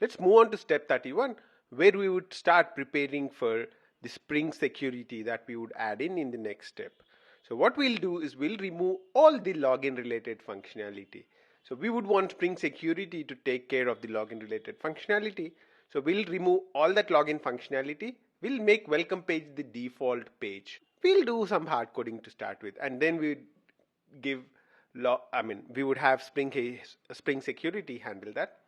Let's move on to step 31, where we would start preparing for the Spring security that we would add in the next step. So what we'll do is we'll remove all the login related functionality. So we would want Spring security to take care of the login related functionality. So we'll remove all that login functionality. We'll make welcome page the default page. We'll do some hard coding to start with, and then we give we would have Spring security handle that,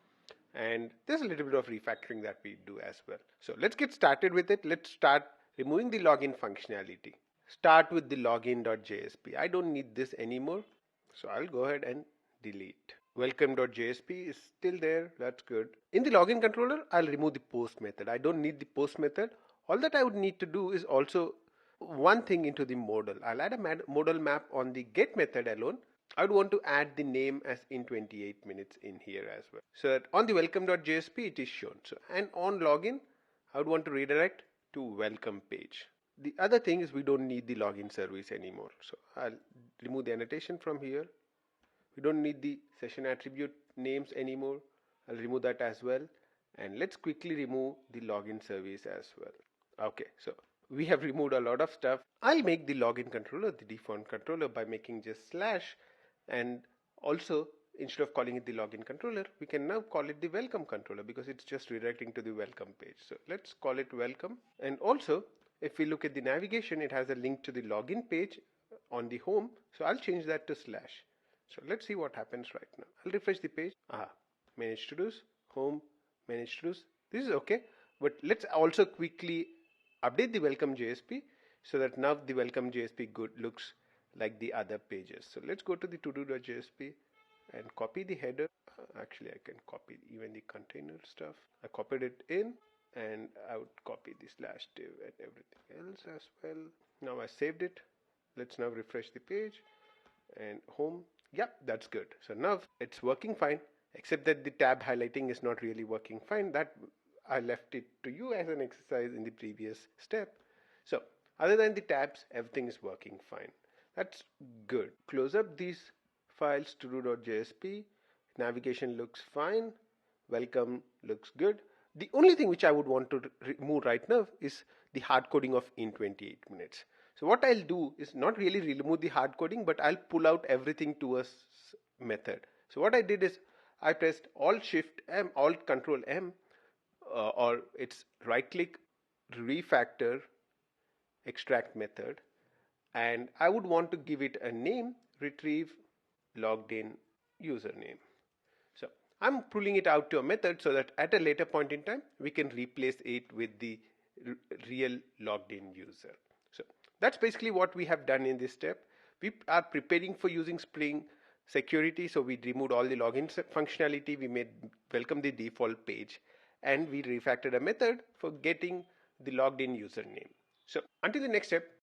and there's a little bit of refactoring that we do as well. So let's get started with it. Let's start removing the login functionality. Start with the login.jsp. I don't need this anymore, so I'll go ahead and delete. Welcome.jsp is still there. That's good. In the login controller, I'll remove the post method. I don't need the post method. All that I would need to do is also one thing into the modal. I'll add a modal map on the get method alone. I would want to add the name as in 28 minutes in here as well. So that on the welcome.jsp it is shown. So, and on login, I would want to redirect to welcome page. The other thing is we don't need the login service anymore. So I'll remove the annotation from here. We don't need the session attribute names anymore. I'll remove that as well. And let's quickly remove the login service as well. Okay, so we have removed a lot of stuff. I'll make the login controller the default controller by making just slash, and also instead of calling it the login controller, we can now call it the welcome controller because it's just redirecting to the welcome page. So let's call it welcome. And also if we look at the navigation, it has a link to the login page on the home. So I'll change that to slash. So let's see what happens right now. I'll refresh the page. Manage to do's, home, manage to do's. This is okay, but let's also quickly update the welcome JSP so that now the welcome JSP looks like the other pages. So let's go to the todo.jsp and copy the header. Actually, I can copy even the container stuff. I copied it in, and I would copy the slash div and everything else as well. Now I saved it. Let's now refresh the page and home. Yep, that's good. So now it's working fine, except that the tab highlighting is not really working fine. That I left it to you as an exercise in the previous step. So other than the tabs, everything is working fine. That's good. Close up these files to do.jsp. Navigation looks fine. Welcome looks good. The only thing which I would want to remove right now is the hard coding of in 28 minutes. So what I'll do is not really remove the hard coding, but I'll pull out everything to a method. So what I did is I pressed Alt Shift M, Alt Control M, or it's right click, refactor, extract method, and I would want to give it a name, retrieve logged in username. So I'm pulling it out to a method so that at a later point in time we can replace it with the real logged in user. So that's basically what we have done in this step. We are preparing for using Spring security, so we removed all the login functionality, we made welcome the default page, and we refactored a method for getting the logged in username. So until the next step,